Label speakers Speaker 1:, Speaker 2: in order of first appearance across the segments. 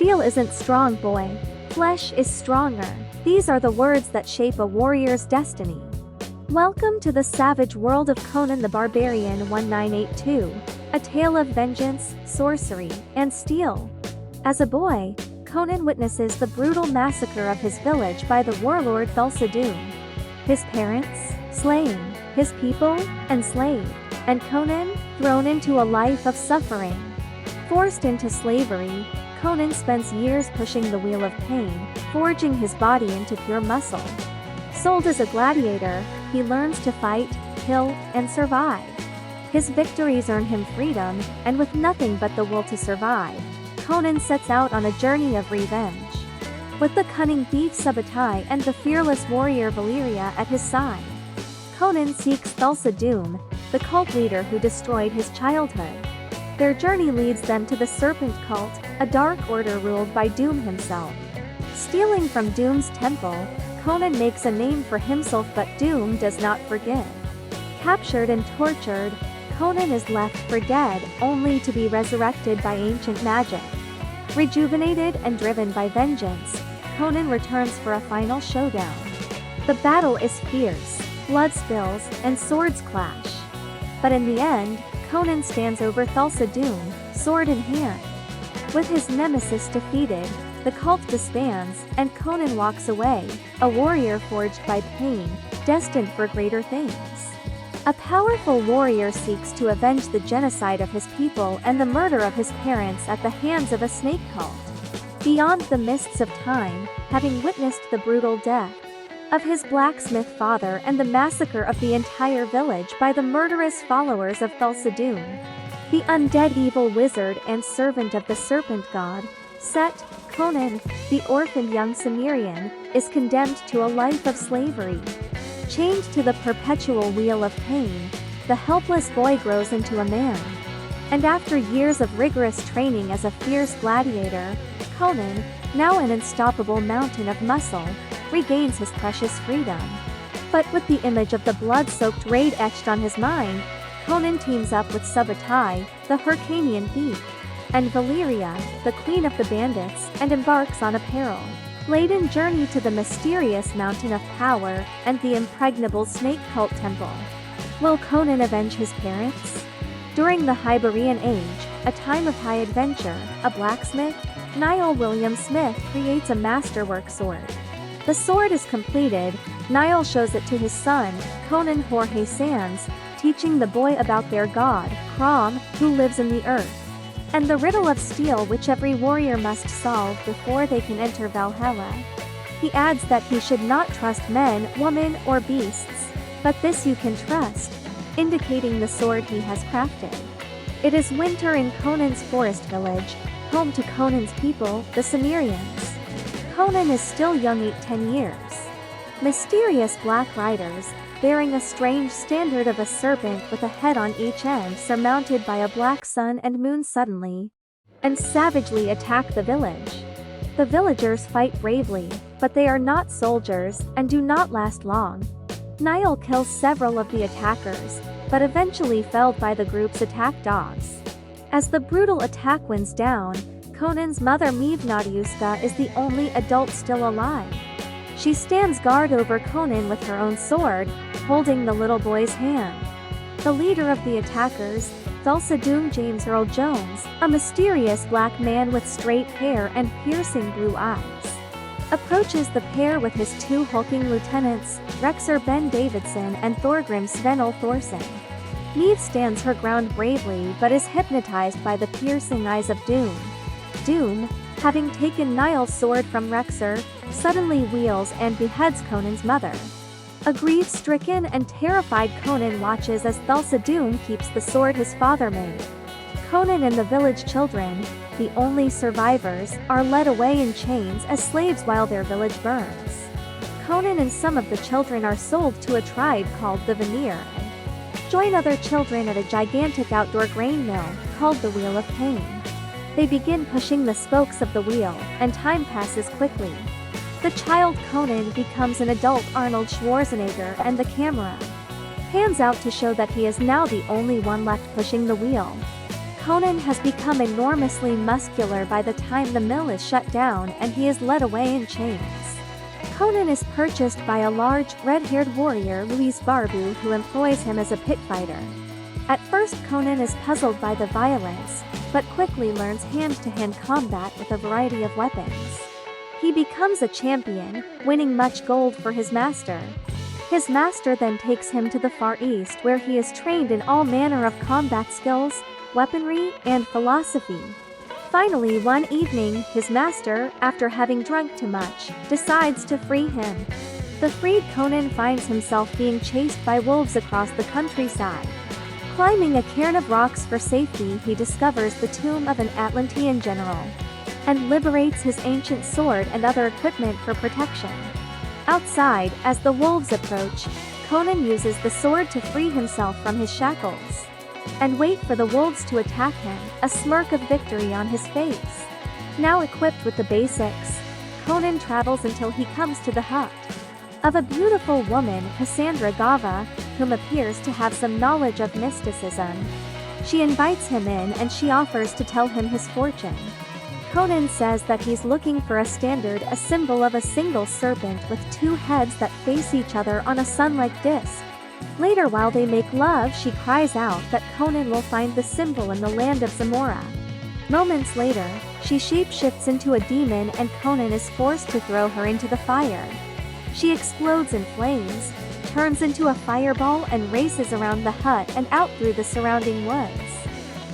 Speaker 1: Steel isn't strong, boy. Flesh is stronger. These are the words that shape a warrior's destiny. Welcome to the savage world of Conan the Barbarian 1982, a tale of vengeance, sorcery, and steel. As a boy, Conan witnesses the brutal massacre of his village by the warlord Thulsa Doom. His parents, slain, his people, enslaved, and Conan, thrown into a life of suffering. Forced into slavery, Conan spends years pushing the wheel of pain, forging his body into pure muscle. Sold as a gladiator, he learns to fight, kill, and survive. His victories earn him freedom, and with nothing but the will to survive, Conan sets out on a journey of revenge. With the cunning thief Sabatai and the fearless warrior Valeria at his side, Conan seeks Thulsa Doom, the cult leader who destroyed his childhood. Their journey leads them to the Serpent cult, a dark order ruled by Doom himself. Stealing from Doom's temple, Conan makes a name for himself, but Doom does not forgive. Captured and tortured, Conan is left for dead, only to be resurrected by ancient magic. Rejuvenated and driven by vengeance, Conan returns for a final showdown. The battle is fierce, blood spills, and swords clash. But in the end, Conan stands over Thulsa Doom, sword in hand. With his nemesis defeated, the cult disbands, and Conan walks away, a warrior forged by pain, destined for greater things. A powerful warrior seeks to avenge the genocide of his people and the murder of his parents at the hands of a snake cult. Beyond the mists of time, having witnessed the brutal death of his blacksmith father and the massacre of the entire village by the murderous followers of Thulsa Doom, the undead evil wizard and servant of the serpent god, Set, Conan, the orphaned young Cimmerian, is condemned to a life of slavery. Chained to the perpetual wheel of pain, the helpless boy grows into a man. And after years of rigorous training as a fierce gladiator, Conan, now an unstoppable mountain of muscle, regains his precious freedom. But with the image of the blood-soaked raid etched on his mind, Conan teams up with Sabatai, the Hyrcanian thief, and Valeria, the queen of the bandits, and embarks on a peril-laden journey to the mysterious Mountain of Power and the impregnable snake cult temple. Will Conan avenge his parents? During the Hyborian Age, a time of high adventure, a blacksmith, Niall William Smith, creates a masterwork sword. The sword is completed, Niall shows it to his son, Conan Jorge Sands, teaching the boy about their god, Crom, who lives in the earth, and the riddle of steel which every warrior must solve before they can enter Valhalla. He adds that he should not trust men, women, or beasts, but this you can trust, indicating the sword he has crafted. It is winter in Conan's forest village, home to Conan's people, the Cimmerians. Conan is still young, 10 years. Mysterious black riders, bearing a strange standard of a serpent with a head on each end surmounted by a black sun and moon, suddenly and savagely attack the village. The villagers fight bravely, but they are not soldiers and do not last long. Niall kills several of the attackers, but eventually felled by the group's attack dogs. As the brutal attack winds down, Conan's mother Mevnadiuska is the only adult still alive. She stands guard over Conan with her own sword, holding the little boy's hand. The leader of the attackers, Thulsa Doom James Earl Jones, a mysterious black man with straight hair and piercing blue eyes, approaches the pair with his two hulking lieutenants, Rexer Ben Davidson and Thorgrim Svenel Thorson. Neve stands her ground bravely but is hypnotized by the piercing eyes of Doom. Doom, having taken Niall's sword from Rexer, suddenly wheels and beheads Conan's mother. A grief-stricken and terrified Conan watches as Thulsa Doom keeps the sword his father made. Conan and the village children, the only survivors, are led away in chains as slaves while their village burns. Conan and some of the children are sold to a tribe called the Vanir and join other children at a gigantic outdoor grain mill called the Wheel of Pain. They begin pushing the spokes of the wheel, and time passes quickly. The child Conan becomes an adult Arnold Schwarzenegger, and the camera pans out to show that he is now the only one left pushing the wheel. Conan has become enormously muscular by the time the mill is shut down and he is led away in chains. Conan is purchased by a large, red-haired warrior Luis Barbu who employs him as a pit fighter. At first Conan is puzzled by the violence, but quickly learns hand-to-hand combat with a variety of weapons. He becomes a champion, winning much gold for his master. His master then takes him to the Far East where he is trained in all manner of combat skills, weaponry, and philosophy. Finally, one evening, his master, after having drunk too much, decides to free him. The freed Conan finds himself being chased by wolves across the countryside. Climbing a cairn of rocks for safety, he discovers the tomb of an Atlantean general and liberates his ancient sword and other equipment for protection. Outside, as the wolves approach, Conan uses the sword to free himself from his shackles and wait for the wolves to attack him, a smirk of victory on his face. Now equipped with the basics, Conan travels until he comes to the hut of a beautiful woman, Cassandra Gava, whom appears to have some knowledge of mysticism. She invites him in and she offers to tell him his fortune. Conan says that he's looking for a standard, a symbol of a single serpent with two heads that face each other on a sun-like disc. Later, while they make love, she cries out that Conan will find the symbol in the land of Zamora. Moments later, she shapeshifts into a demon and Conan is forced to throw her into the fire. She explodes in flames, turns into a fireball and races around the hut and out through the surrounding woods.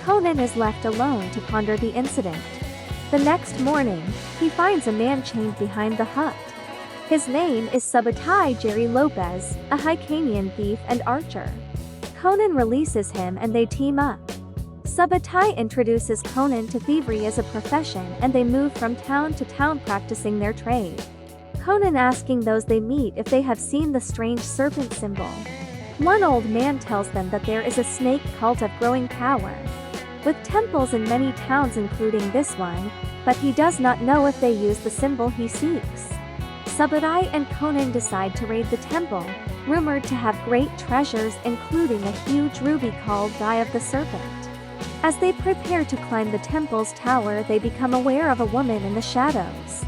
Speaker 1: Conan is left alone to ponder the incident. The next morning, he finds a man chained behind the hut. His name is Subutai Jerry Lopez, a Hyrcanian thief and archer. Conan releases him and they team up. Subutai introduces Conan to thievery as a profession and they move from town to town practicing their trade. Conan asking those they meet if they have seen the strange serpent symbol. One old man tells them that there is a snake cult of growing power, with temples in many towns including this one, but he does not know if they use the symbol he seeks. Subutai and Conan decide to raid the temple, rumored to have great treasures including a huge ruby called Eye of the Serpent. As they prepare to climb the temple's tower, they become aware of a woman in the shadows.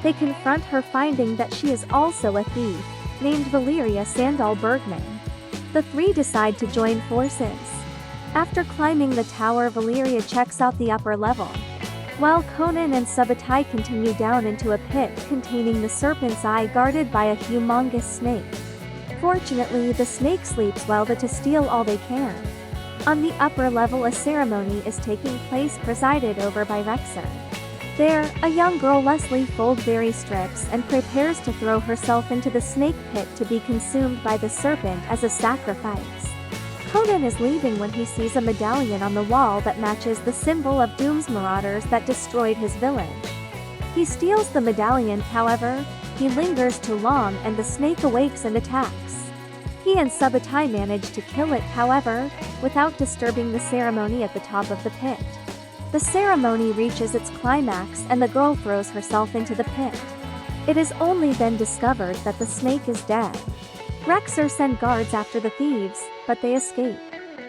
Speaker 1: They confront her, finding that she is also a thief, named Valeria Sandal Bergman. The three decide to join forces. After climbing the tower, Valeria checks out the upper level, while Conan and Subutai continue down into a pit containing the serpent's eye guarded by a humongous snake. Fortunately, the snake sleeps well to steal all they can. On the upper level, a ceremony is taking place presided over by Rexer. There, a young girl, Leslie Foldberry, strips and prepares to throw herself into the snake pit to be consumed by the serpent as a sacrifice. Conan is leaving when he sees a medallion on the wall that matches the symbol of Doom's marauders that destroyed his village. He steals the medallion, however, he lingers too long and the snake awakes and attacks. He and Subutai manage to kill it, however, without disturbing the ceremony at the top of the pit. The ceremony reaches its climax and the girl throws herself into the pit. It is only then discovered that the snake is dead. Rexer sends guards after the thieves, but they escape.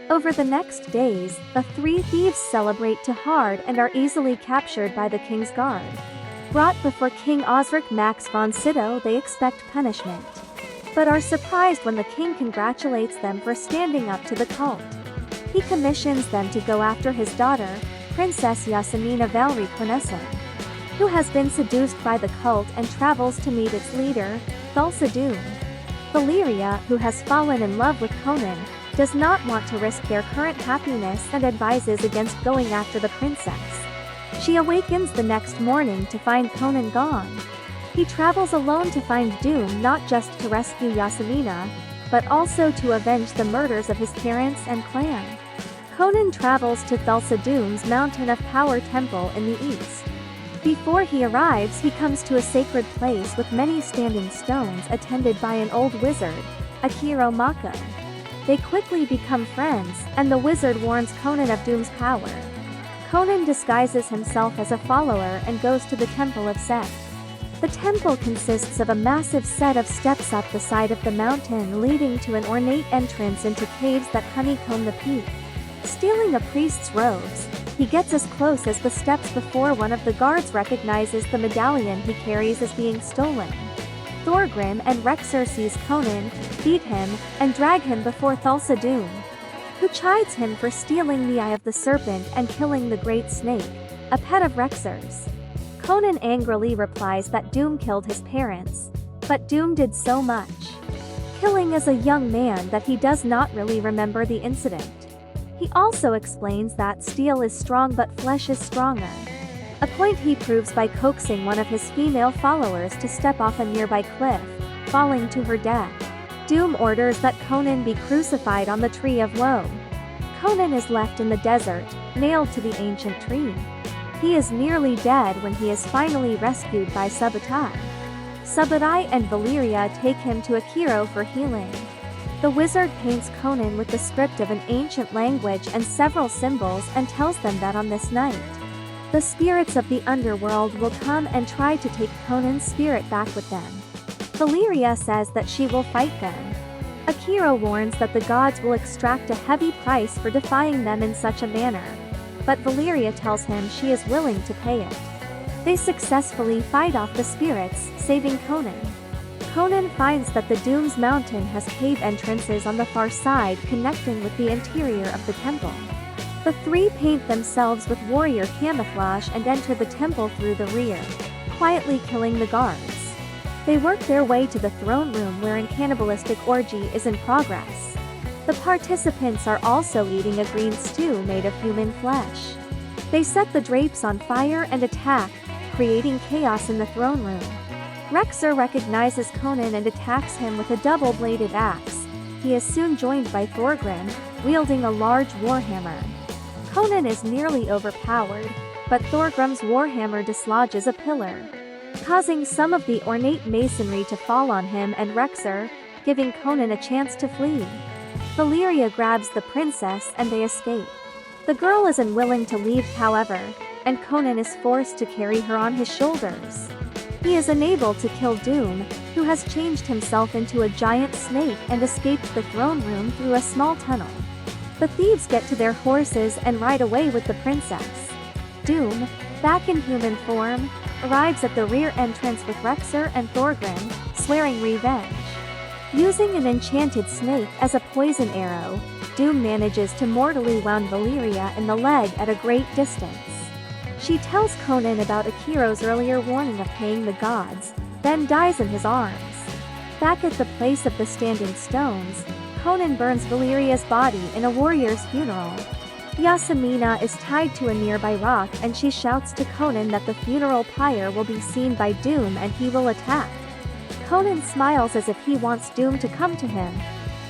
Speaker 1: Over the next days, the three thieves celebrate too hard and are easily captured by the king's guard. Brought before King Osric Max von Sydow, they expect punishment, but are surprised when the king congratulates them for standing up to the cult. He commissions them to go after his daughter, Princess Yasmina Valerie Quinessa, who has been seduced by the cult and travels to meet its leader, Thulsa Doom. Valeria, who has fallen in love with Conan, does not want to risk their current happiness and advises against going after the princess. She awakens the next morning to find Conan gone. He travels alone to find Doom, not just to rescue Yasmina, but also to avenge the murders of his parents and clan. Conan travels to Thulsa Doom's Mountain of Power temple in the east. Before he arrives, he comes to a sacred place with many standing stones attended by an old wizard, Akiro Mako. They quickly become friends, and the wizard warns Conan of Doom's power. Conan disguises himself as a follower and goes to the Temple of Set. The temple consists of a massive set of steps up the side of the mountain leading to an ornate entrance into caves that honeycomb the peak. Stealing a priest's robes, he gets as close as the steps before one of the guards recognizes the medallion he carries as being stolen. Thorgrim and Rexer seize Conan, beat him, and drag him before Thulsa Doom, who chides him for stealing the eye of the serpent and killing the great snake, a pet of Rexer's. Conan angrily replies that Doom killed his parents, but Doom did so much killing as a young man that he does not really remember the incident. He also explains that steel is strong but flesh is stronger, a point he proves by coaxing one of his female followers to step off a nearby cliff, falling to her death. Doom orders that Conan be crucified on the Tree of Woe. Conan is left in the desert, nailed to the ancient tree. He is nearly dead when he is finally rescued by Subutai. Subutai and Valyria take him to Akiro for healing. The wizard paints Conan with the script of an ancient language and several symbols and tells them that on this night, the spirits of the underworld will come and try to take Conan's spirit back with them. Valyria says that she will fight them. Akiro warns that the gods will extract a heavy price for defying them in such a manner, but Valyria tells him she is willing to pay it. They successfully fight off the spirits, saving Conan. Conan finds that the Doom's mountain has cave entrances on the far side connecting with the interior of the temple. The three paint themselves with warrior camouflage and enter the temple through the rear, quietly killing the guards. They work their way to the throne room wherein cannibalistic orgy is in progress. The participants are also eating a green stew made of human flesh. They set the drapes on fire and attack, creating chaos in the throne room. Rexer recognizes Conan and attacks him with a double-bladed axe. He is soon joined by Thorgrim, wielding a large warhammer. Conan is nearly overpowered, but Thorgrim's warhammer dislodges a pillar, causing some of the ornate masonry to fall on him and Rexer, giving Conan a chance to flee. Valyria grabs the princess and they escape. The girl is unwilling to leave, however, and Conan is forced to carry her on his shoulders. He is unable to kill Doom, who has changed himself into a giant snake and escaped the throne room through a small tunnel. The thieves get to their horses and ride away with the princess. Doom, back in human form, arrives at the rear entrance with Rexer and Thorgrim, swearing revenge. Using an enchanted snake as a poison arrow, Doom manages to mortally wound Valyria in the leg at a great distance. She tells Conan about Akiro's earlier warning of paying the gods, then dies in his arms. Back at the place of the standing stones, Conan burns Valyria's body in a warrior's funeral. Yasmina is tied to a nearby rock and she shouts to Conan that the funeral pyre will be seen by Doom and he will attack. Conan smiles as if he wants Doom to come to him.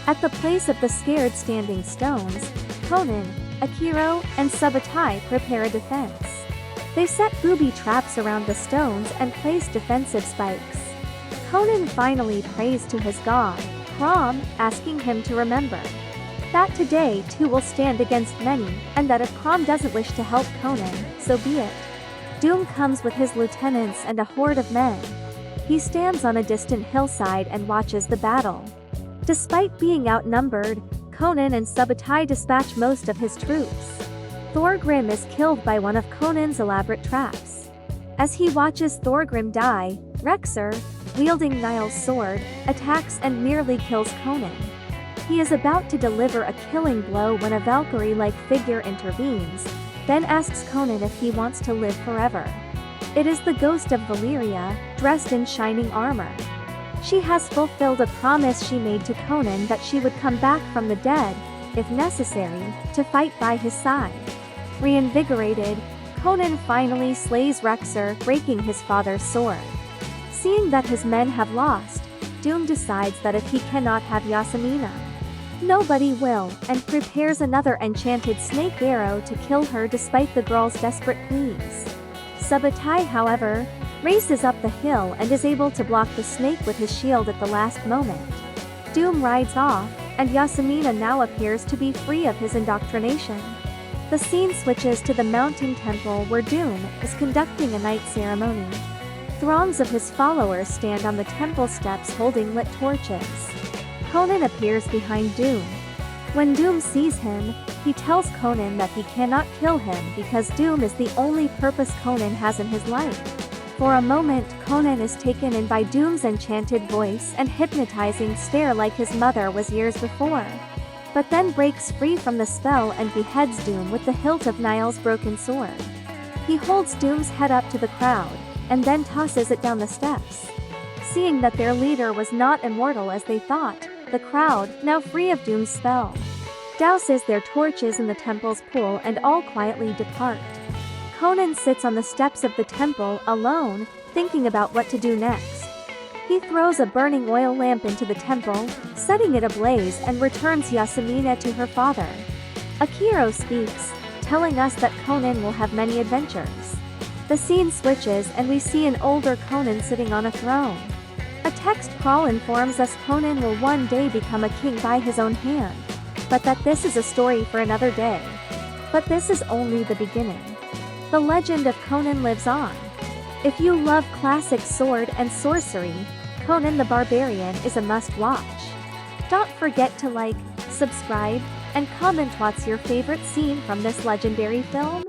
Speaker 1: At the place of the scared standing stones, Conan, Akiro, and Subutai prepare a defense. They set booby traps around the stones and place defensive spikes. Conan finally prays to his god, Crom, asking him to remember that today two will stand against many, and that if Crom doesn't wish to help Conan, so be it. Doom comes with his lieutenants and a horde of men. He stands on a distant hillside and watches the battle. Despite being outnumbered, Conan and Subutai dispatch most of his troops. Thorgrim is killed by one of Conan's elaborate traps. As he watches Thorgrim die, Rexer, wielding Niall's sword, attacks and nearly kills Conan. He is about to deliver a killing blow when a Valkyrie-like figure intervenes, then asks Conan if he wants to live forever. It is the ghost of Valyria, dressed in shining armor. She has fulfilled a promise she made to Conan that she would come back from the dead, if necessary, to fight by his side. Reinvigorated, Conan finally slays Rexer, breaking his father's sword. Seeing that his men have lost, Doom decides that if he cannot have Yasmina, nobody will, and prepares another enchanted snake arrow to kill her despite the girl's desperate pleas. Subutai, however, races up the hill and is able to block the snake with his shield at the last moment. Doom rides off, and Yasmina now appears to be free of his indoctrination. The scene switches to the mountain temple where Doom is conducting a night ceremony. Throngs of his followers stand on the temple steps holding lit torches. Conan appears behind Doom. When Doom sees him, he tells Conan that he cannot kill him because Doom is the only purpose Conan has in his life. For a moment, Conan is taken in by Doom's enchanted voice and hypnotizing stare like his mother was years before. But then breaks free from the spell and beheads Doom with the hilt of Niall's broken sword. He holds Doom's head up to the crowd, and then tosses it down the steps. Seeing that their leader was not immortal as they thought, the crowd, now free of Doom's spell, douses their torches in the temple's pool and all quietly depart. Conan sits on the steps of the temple, alone, thinking about what to do next. He throws a burning oil lamp into the temple, setting it ablaze, and returns Yasmina to her father. Akiro speaks, telling us that Conan will have many adventures. The scene switches and we see an older Conan sitting on a throne. A text crawl informs us Conan will one day become a king by his own hand, but that this is a story for another day. But this is only the beginning. The legend of Conan lives on. If you love classic sword and sorcery, Conan the Barbarian is a must-watch. Don't forget to like, subscribe, and comment what's your favorite scene from this legendary film.